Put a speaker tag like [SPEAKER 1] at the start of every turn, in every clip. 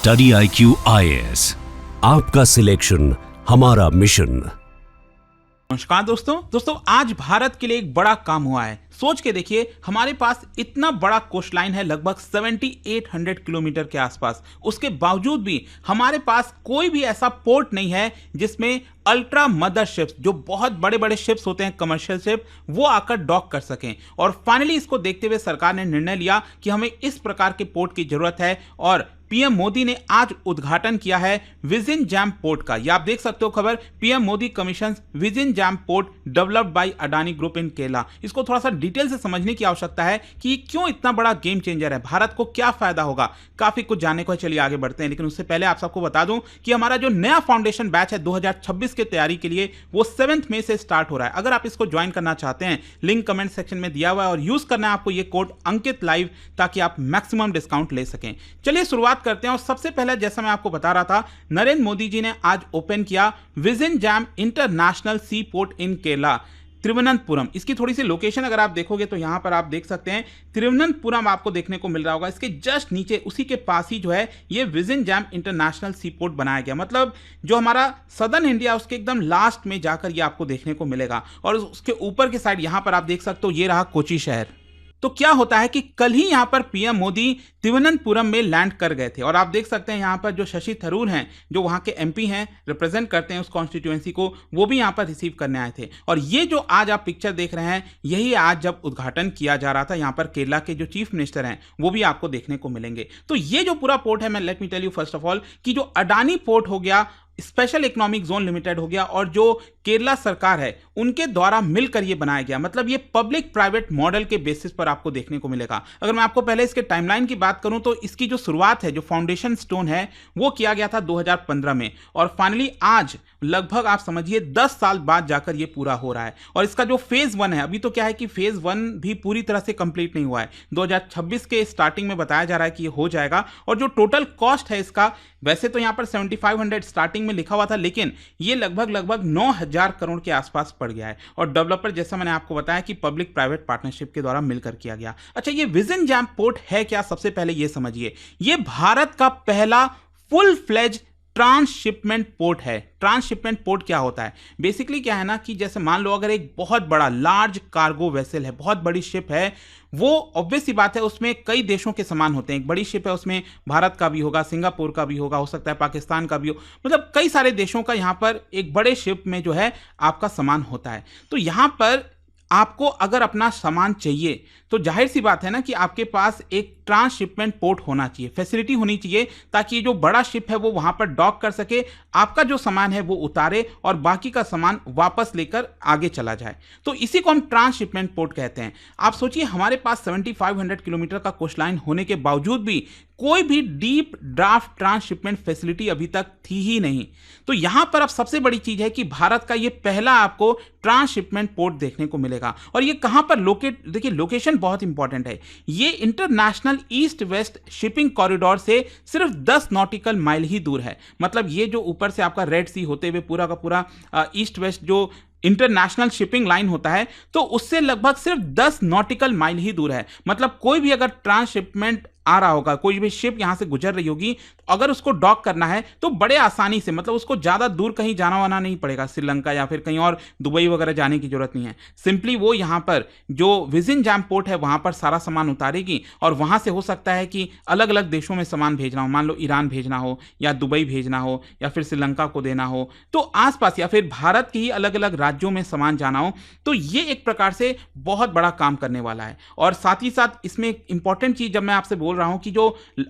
[SPEAKER 1] Study IQ IAS, आपका selection हमारा mission.
[SPEAKER 2] नमस्कार दोस्तों आज भारत के लिए एक बड़ा काम हुआ है। सोच के देखिए, हमारे पास इतना बड़ा कोस्ट लाइन है, लगभग 7800 किलोमीटर के आसपास। उसके बावजूद भी हमारे पास कोई भी ऐसा पोर्ट नहीं है जिसमें अल्ट्रा मदर शिप्स, जो बहुत बड़े बड़े शिप्स होते हैं, कमर्शियल शिप, वो आकर डॉक कर सकें। और फाइनली इसको देखते हुए सरकार ने निर्णय लिया कि हमें इस प्रकार के पोर्ट की जरूरत है और पीएम मोदी ने आज उद्घाटन किया है विज़िनजैम पोर्ट का। ये आप देख सकते हो खबर, PM Modi commission Vizhinjam port developed by Adani group in Kerala. इसको थोड़ा सा डिटेल से समझने की आवश्यकता है कि क्यों इतना बड़ा गेम चेंजर है, भारत को क्या फायदा होगा, काफी कुछ जानने को है। चलिए आगे बढ़ते हैं, लेकिन उससे पहले आप सबको बता दूं कि हमारा जो नया फाउंडेशन बैच है 2026 के तैयारी के लिए, वो 7 मई से स्टार्ट हो रहा है। अगर आप इसको ज्वाइन करना चाहते हैं, लिंक कमेंट सेक्शन में दिया हुआ है और यूज करना है आपको ये कोड अंकित लाइव, ताकि आप मैक्सिमम डिस्काउंट ले सकें। चलिए शुरुआत करते हैं। और सबसे पहले, जैसा मैं आपको बता रहा था, नरेंद्र मोदी जी ने आज ओपन किया Vizhinjam international sea port in Kerala, Thiruvananthapuram. इसकी थोड़ी सी लोकेशन अगर आप देखोगे तो यहां पर आप देख सकते हैं तिरुवनंतपुरम आपको देखने को मिल रहा होगा। इसके जस्ट नीचे, उसी के पास ही जो है ये विज़िनजैम इंटरनेशनल सी पोर्ट बनाया गया। मतलब जो हमारा सदर्न इंडिया, उसके एकदम लास्ट में जाकर ये आपको देखने को मिलेगा। और उसके ऊपर के साइड यहां पर आप देख सकते हो, ये रहा कोची शहर। तो क्या होता है कि कल ही यहां पर पीएम मोदी तिरुवनंतपुरम में लैंड कर गए थे। और आप देख सकते हैं यहां पर जो शशि थरूर हैं, जो वहां के एमपी हैं, रिप्रेजेंट करते हैं उस कॉन्स्टिट्यूएंसी को, वो भी यहां पर रिसीव करने आए थे। और ये जो आज आप पिक्चर देख रहे हैं, यही आज जब उद्घाटन किया जा रहा था, यहां पर केरला के जो चीफ मिनिस्टर हैं वो भी आपको देखने को मिलेंगे। तो ये जो पूरा पोर्ट है, मैं let me tell you first of all कि जो अडानी पोर्ट हो गया, स्पेशल इकोनॉमिक जोन लिमिटेड हो गया, और जो केरला सरकार है उनके द्वारा मिलकर ये बनाया गया। मतलब ये पब्लिक प्राइवेट मॉडल के बेसिस पर आपको देखने को मिलेगा। अगर मैं आपको पहले इसके टाइमलाइन की बात करूं तो इसकी जो शुरुआत है, जो फाउंडेशन स्टोन है, वो किया गया था 2015 में। और फाइनली आज लगभग आप समझिए 10 साल बाद जाकर ये पूरा हो रहा है। और इसका जो फेज 1 है, अभी तो क्या है कि फेज 1 भी पूरी तरह से कंप्लीट नहीं हुआ है। 2026 के स्टार्टिंग में बताया जा रहा है कि ये हो जाएगा। और जो टोटल कॉस्ट है इसका, वैसे तो यहां पर 7500 स्टार्टिंग में लिखा हुआ था, लेकिन ये लगभग 9000 करोड़ के आसपास पड़ गया है। और डेवलपर, जैसा मैंने आपको बताया, कि पब्लिक प्राइवेट पार्टनरशिप के द्वारा मिलकर किया गया। अच्छा, ये विज़िनजैम पोर्ट है क्या? सबसे पहले ये समझिए, ये भारत का पहला फुल फ्लेज ट्रांसशिपमेंट पोर्ट है। ट्रांसशिपमेंट पोर्ट क्या होता है? बेसिकली क्या है ना, कि जैसे मान लो अगर एक बहुत बड़ा लार्ज कार्गो वेसल है, बहुत बड़ी शिप है, वो ऑब्वियस सी बात है उसमें कई देशों के सामान होते हैं। एक बड़ी शिप है, उसमें भारत का भी होगा, सिंगापुर का भी होगा, हो सकता है पाकिस्तान का भी हो, मतलब कई सारे देशों का यहाँ पर एक बड़े शिप में जो है आपका सामान होता है। तो यहाँ पर आपको अगर अपना सामान चाहिए तो जाहिर सी बात है ना कि आपके पास एक ट्रांसशिपमेंट पोर्ट होना चाहिए, फैसिलिटी होनी चाहिए, ताकि ये जो बड़ा शिप है वो वहां पर डॉक कर सके, आपका जो सामान है वो उतारे और बाकी का सामान वापस लेकर आगे चला जाए। तो इसी को हम ट्रांसशिपमेंट पोर्ट कहते हैं। आप सोचिए, हमारे पास 7500 किलोमीटर का कोस्ट लाइन होने के बावजूद भी कोई भी डीप ड्राफ्ट ट्रांसशिपमेंट फैसिलिटी अभी तक थी ही नहीं। तो यहां पर अब सबसे बड़ी चीज है कि भारत का ये पहला आपको ट्रांसशिपमेंट पोर्ट देखने को मिलेगा। और ये कहां पर लोकेट, देखिए लोकेशन बहुत इंपॉर्टेंट है। ये international east west shipping corridor से सिर्फ 10 नॉटिकल माइल ही दूर है। मतलब ये जो ऊपर से आपका रेड सी होते हुए पूरा का पूरा ईस्ट वेस्ट जो इंटरनेशनल शिपिंग लाइन होता है, तो उससे लगभग सिर्फ 10 नॉटिकल माइल ही दूर है। मतलब कोई भी अगर ट्रांसशिपमेंट आ रहा होगा, कोई भी शिप यहां से गुजर रही होगी, अगर उसको डॉक करना है तो बड़े आसानी से, मतलब उसको ज्यादा दूर कहीं जाना वाना नहीं पड़ेगा, श्रीलंका या फिर कहीं और दुबई वगैरह जाने की जरूरत नहीं है। सिंपली वो यहां पर जो विज़िनजैम पोर्ट है वहां पर सारा सामान उतारेगी, और वहां से हो सकता है कि अलग अलग देशों में सामान भेजना हो, मान लो ईरान भेजना हो या दुबई भेजना हो या फिर श्रीलंका को देना हो, तो आसपास या फिर भारत के ही अलग अलग राज्यों में सामान जाना हो, तो ये एक प्रकार से बहुत बड़ा काम करने वाला है। और साथ ही साथ इसमें एक इंपॉर्टेंट चीज, जब मैं आपसे बोल रहा हूं कि जो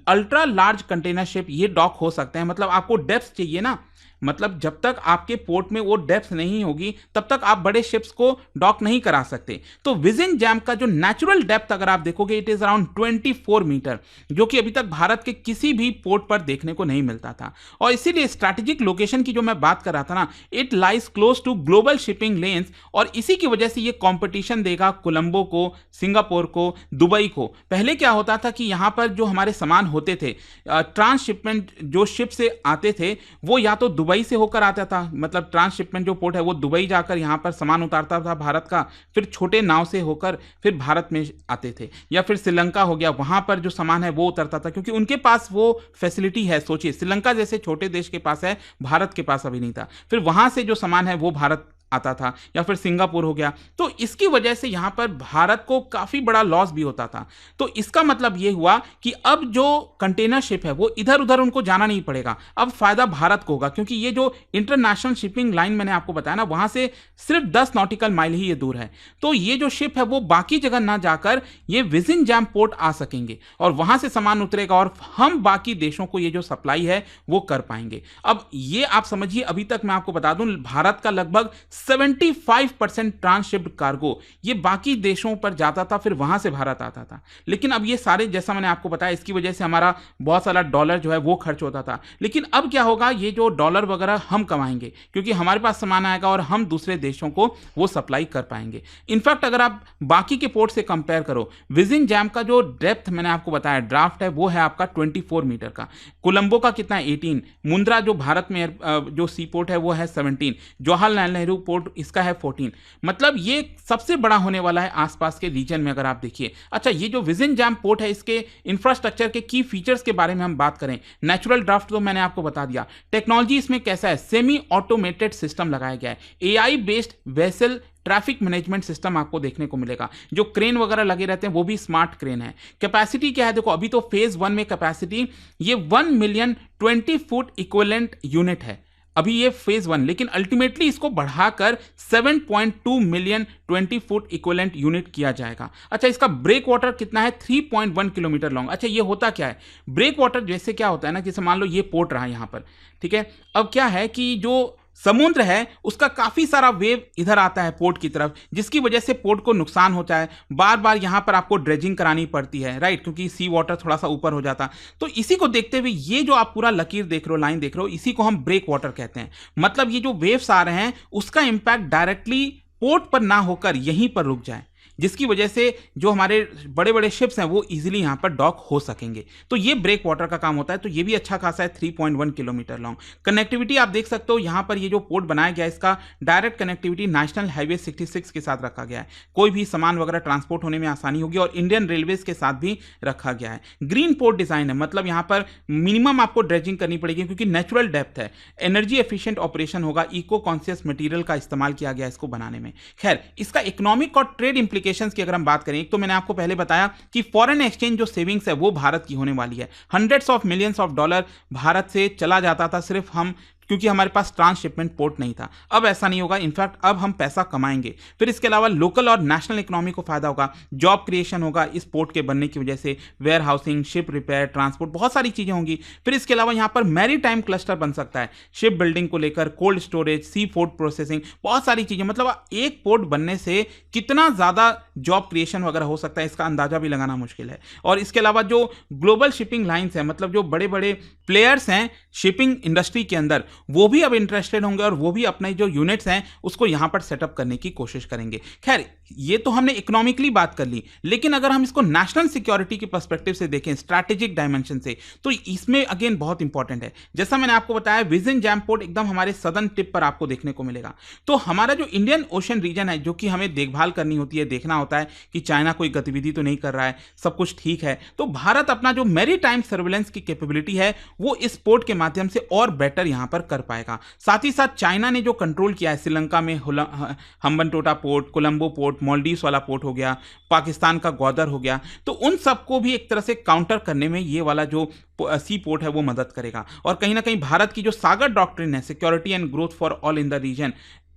[SPEAKER 2] अल्ट्रा लार्ज कंटेनर शिप ये डॉक हो सकते हैं, मतलब आपको डेप्थ चाहिए ना, मतलब जब तक आपके पोर्ट में वो डेप्थ नहीं होगी तब तक आप बड़े शिप्स को डॉक नहीं करा सकते। तो विज़िनजैम का जो नेचुरल डेप्थ अगर आप देखोगे, इट इज अराउंड 24 मीटर, जो कि अभी तक भारत के किसी भी पोर्ट पर देखने को नहीं मिलता था। और इसीलिए स्ट्रैटेजिक लोकेशन की जो मैं बात कर रहा था ना, it lies close to global shipping lanes, और इसी की वजह से ये कंपटीशन देगा कोलंबो को, सिंगापुर को, दुबई को। पहले क्या होता था कि यहां पर जो हमारे सामान होते थे, ट्रांसशिपमेंट जो शिप से आते थे, वो या तो दुबई दुबई से होकर आता था, मतलब ट्रांसशिपमेंट जो पोर्ट है वो दुबई जाकर यहाँ पर सामान उतारता था भारत का, फिर छोटे नाव से होकर फिर भारत में आते थे। या फिर श्रीलंका हो गया, वहाँ पर जो सामान है वो उतरता था, क्योंकि उनके पास वो फैसिलिटी है। सोचिए, श्रीलंका जैसे छोटे देश के पास है, भारत के पास अभी नहीं था। फिर वहाँ से जो सामान है वो भारत आता था, या फिर सिंगापुर हो गया। तो इसकी वजह से यहाँ पर भारत को काफ़ी बड़ा लॉस भी होता था। तो इसका मतलब ये हुआ कि अब जो कंटेनर शिप है वो इधर उधर उनको जाना नहीं पड़ेगा, अब फायदा भारत को होगा, क्योंकि ये जो इंटरनेशनल शिपिंग लाइन मैंने आपको बताया ना, वहाँ से सिर्फ 10 नॉटिकल माइल ही ये दूर है। तो ये जो शिप है वो बाकी जगह ना जाकर ये विज़िंजाम पोर्ट आ सकेंगे और वहाँ से सामान उतरेगा और हम बाकी देशों को ये जो सप्लाई है वो कर पाएंगे। अब ये आप समझिए, अभी तक मैं आपको बता दूं, भारत का लगभग 75% ट्रांसशिप्ड कार्गो ये बाकी देशों पर जाता था, फिर वहां से भारत आता था। लेकिन अब ये सारे, जैसा मैंने आपको बताया, इसकी वजह से हमारा बहुत सारा डॉलर जो है वो खर्च होता था। लेकिन अब क्या होगा, ये जो डॉलर वगैरह हम कमाएंगे, क्योंकि हमारे पास सामान आएगा और हम दूसरे देशों को वो सप्लाई कर पाएंगे। इनफैक्ट अगर आप बाकी के पोर्ट से कंपेयर करो, विज़िंजाम का जो डेप्थ मैंने आपको बताया ड्राफ्ट है वो है आपका 24 मीटर का, कोलंबो का कितना 18, मुंद्रा जो भारत में जो सी पोर्ट है वो है 17, जवाहरलाल नेहरू पोर्ट इसका है 14। मतलब ये सबसे बड़ा होने वाला है आसपास के रीजन में, अगर आप देखिए। अच्छा, ये जो विज़िंजाम पोर्ट है, इसके इंफ्रास्ट्रक्चर के की फीचर्स के बारे में हम बात करें, नेचुरल ड्राफ्ट तो मैंने आपको बता दिया। टेक्नोलॉजी इसमें कैसा है, सेमी ऑटोमेटेड सिस्टम लगाया गया है, AI based vessel traffic management system आपको देखने को मिलेगा। जो क्रेन वगैरह लगे रहते हैं वो भी स्मार्ट क्रेन है। कैपेसिटी क्या है, देखो अभी तो फेज 1 में कैपेसिटी ये 1 मिलियन 20 फुट इक्विवेलेंट यूनिट है, अभी ये फेज 1, लेकिन अल्टीमेटली इसको बढ़ाकर 7.2 मिलियन 20 फुट इक्विवेलेंट यूनिट किया जाएगा। अच्छा, इसका ब्रेक वाटर कितना है, 3.1 किलोमीटर लॉन्ग। अच्छा, ये होता क्या है ब्रेक वाटर, जैसे क्या होता है ना, जैसे मान लो ये पोर्ट रहा यहाँ पर, ठीक है। अब क्या है कि जो समुद्र है उसका काफी सारा वेव इधर आता है पोर्ट की तरफ, जिसकी वजह से पोर्ट को नुकसान होता है। बार बार यहां पर आपको ड्रेजिंग करानी पड़ती है, राइट, क्योंकि सी वाटर थोड़ा सा ऊपर हो जाता। तो इसी को देखते हुए ये जो आप पूरा लकीर देख रहे हो, लाइन देख रहे हो, इसी को हम ब्रेक वाटर कहते हैं। मतलब ये जो वेव्स आ रहे हैं उसका इंपैक्ट डायरेक्टली पोर्ट पर ना होकर यहीं पर रुक जाए, जिसकी वजह से जो हमारे बड़े बड़े शिप्स हैं वो इजीली यहाँ पर डॉक हो सकेंगे। तो ये ब्रेक वाटर का काम होता है। तो ये भी अच्छा खासा है, 3.1 किलोमीटर लॉन्ग। कनेक्टिविटी आप देख सकते हो, यहाँ पर ये जो पोर्ट बनाया गया है इसका डायरेक्ट कनेक्टिविटी नेशनल हाईवे 66 के साथ रखा गया है, कोई भी सामान वगैरह ट्रांसपोर्ट होने में आसानी होगी, और इंडियन रेलवेज के साथ भी रखा गया है। ग्रीन पोर्ट डिजाइन है, मतलब यहाँ पर मिनिमम आपको ड्रेजिंग करनी पड़ेगी क्योंकि नेचुरल डेप्थ है। एनर्जी एफिशिएंट ऑपरेशन होगा, इको कॉन्शियस मटेरियल का इस्तेमाल किया गया इसको बनाने में। खैर, इसका इकोनॉमिक और ट्रेड इंप्लीकेशन की अगर हम बात करें, एक तो मैंने आपको पहले बताया कि फॉरेन एक्सचेंज जो सेविंग्स है वो भारत की होने वाली है। Hundreds of millions of dollar Bharat से चला जाता था सिर्फ हम, क्योंकि हमारे पास ट्रांसशिपमेंट पोर्ट नहीं था। अब ऐसा नहीं होगा, इनफैक्ट अब हम पैसा कमाएंगे। फिर इसके अलावा लोकल और नेशनल इकोनॉमी को फायदा होगा, जॉब क्रिएशन होगा इस पोर्ट के बनने की वजह से, warehousing, ship repair, transport, बहुत सारी चीजें होंगी। फिर इसके अलावा यहाँ पर मैरीटाइम क्लस्टर बन सकता है, शिप बिल्डिंग को लेकर, cold storage, sea food processing, बहुत सारी चीजें। मतलब एक पोर्ट बनने से कितना ज्यादा जॉब क्रिएशन वगैरह हो सकता है इसका अंदाजा भी लगाना मुश्किल है। और इसके अलावा जो ग्लोबल शिपिंग लाइन्स है, मतलब जो बड़े बड़े प्लेयर्स हैं शिपिंग इंडस्ट्री के अंदर, वो भी अब इंटरेस्टेड होंगे और वो भी अपने जो यूनिट्स हैं उसको यहां पर सेटअप करने की कोशिश करेंगे। खैर, ये तो हमने इकोनॉमिकली बात कर ली, लेकिन अगर हम इसको नेशनल सिक्योरिटी के पर्सपेक्टिव से देखें, स्ट्रैटेजिक डायमेंशन से, तो इसमें अगेन बहुत इंपॉर्टेंट है। जैसा मैंने आपको बताया, विज़िंजाम पोर्ट एकदम हमारे सदर्न टिप पर आपको देखने को मिलेगा। तो हमारा जो इंडियन ओशन रीजन है, जो कि हमें देखभाल करनी होती है, देखना होता है कि चाइना कोई गतिविधि तो नहीं कर रहा है, सब कुछ ठीक है। तो भारत अपना जो मैरीटाइम सर्विलेंस की कैपेबिलिटी है वो इस पोर्ट के माध्यम से और बेटर यहां पर कर पाएगा। साथ ही साथ चाइना ने जो कंट्रोल किया है श्रीलंका में हम्बनटोटा पोर्ट, कोलंबो पोर्ट, मालदीव्स वाला पोर्ट हो गया, पाकिस्तान का ग्वादर हो गया, तो उन सबको भी एक तरह से काउंटर करने में ये वाला जो सी पोर्ट है वो मदद करेगा। और कहीं ना कहीं भारत की जो सागर डॉक्ट्रिन है, security and growth for all in the region,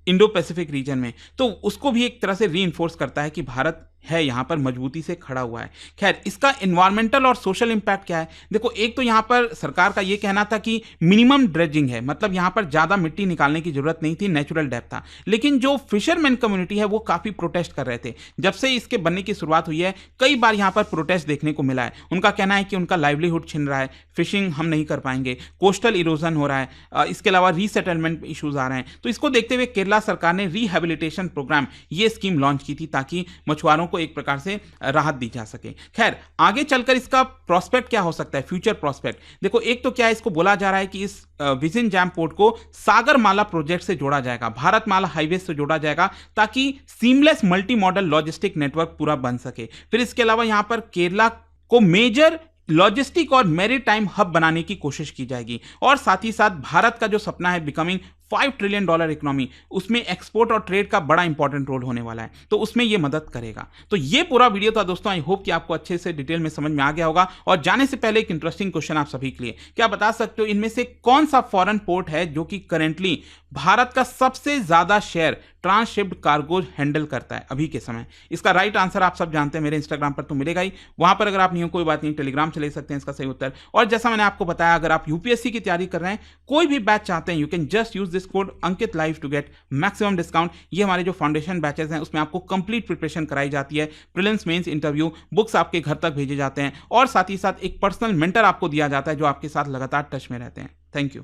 [SPEAKER 2] Indo Pacific region में, तो उसको भी एक तरह से रीइंफोर्स करता है कि भारत है यहां पर मजबूती से खड़ा हुआ है। खैर, इसका एनवायरमेंटल और सोशल इंपैक्ट क्या है? देखो, एक तो यहां पर सरकार का यह कहना था कि मिनिमम ड्रेजिंग है, मतलब यहां पर ज्यादा मिट्टी निकालने की जरूरत नहीं थी, नेचुरल डेप्थ था। लेकिन जो फिशरमैन कम्युनिटी है वो काफी प्रोटेस्ट कर रहे थे। जब से इसके बनने की शुरुआत हुई है, कई बार यहां पर प्रोटेस्ट देखने को मिला है। उनका कहना है कि उनका लाइवलीहुड छिन रहा है, फिशिंग हम नहीं कर पाएंगे, कोस्टल इरोजन हो रहा है, इसके अलावा रीसेटलमेंट इशूज आ रहे हैं। तो इसको देखते हुए केरला सरकार ने रिहेबिलिटेशन प्रोग्राम, ये स्कीम लॉन्च की थी ताकि मछुआरों को एक प्रकार से राहत दी जा सके। खैर, आगे चलकर इसका प्रोस्पेक्ट क्या हो सकता है, फ्यूचर प्रोस्पेक्ट देखो। एक तो क्या है, इसको बोला जा रहा है कि इस विज़िनजैम पोर्ट को सागरमाला प्रोजेक्ट से जोड़ा जाएगा, भारतमाला हाईवे से जोड़ा जाएगा, ताकि seamless multi modal logistic network पूरा बन सके। फिर इसके अलावा यहां पर केरला को मेजर लॉजिस्टिक और मैरीटाइम हब बनाने की कोशिश की जाएगी, और साथ ही साथ भारत का जो सपना है बिकमिंग $5 ट्रिलियन इकोनॉमी, उसमें एक्सपोर्ट और ट्रेड का बड़ा इंपॉर्टेंट रोल होने वाला है, तो उसमें ये मदद करेगा। तो ये पूरा वीडियो था दोस्तों, आई होप कि आपको अच्छे से डिटेल में समझ में आ गया होगा। और जाने से पहले एक इंटरेस्टिंग क्वेश्चन आप सभी के लिए, क्या बता सकते हो इनमें से कौन सा फॉरेन पोर्ट है जो कि करेंटली भारत का सबसे ज्यादा शेयर ट्रांसशिप्ड कार्गोज हैंडल करता है अभी के समय? इसका राइट आंसर आप सब जानते हैं, मेरे इंस्टाग्राम पर तो मिलेगा ही, वहां पर अगर आप नहीं हो कोई बात नहीं, टेलीग्राम से ले सकते हैं इसका सही उत्तर। और जैसा मैंने आपको बताया, अगर आप यूपीएससी की तैयारी कर रहे हैं, कोई भी बैच चाहते हैं, you can just use this code Ankit live to get maximum discount. ये हमारे जो फाउंडेशन बैचेस हैं उसमें आपको कंप्लीट प्रिपरेशन कराई जाती है, प्रीलिम्स मेंस इंटरव्यू बुक्स आपके घर तक भेजे जाते हैं, और साथ ही साथ एक पर्सनल मेंटर आपको दिया जाता है जो आपके साथ लगातार टच में रहते हैं। Thank you.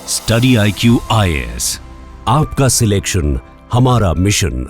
[SPEAKER 1] Study IQ IAS, आपका सिलेक्शन हमारा मिशन।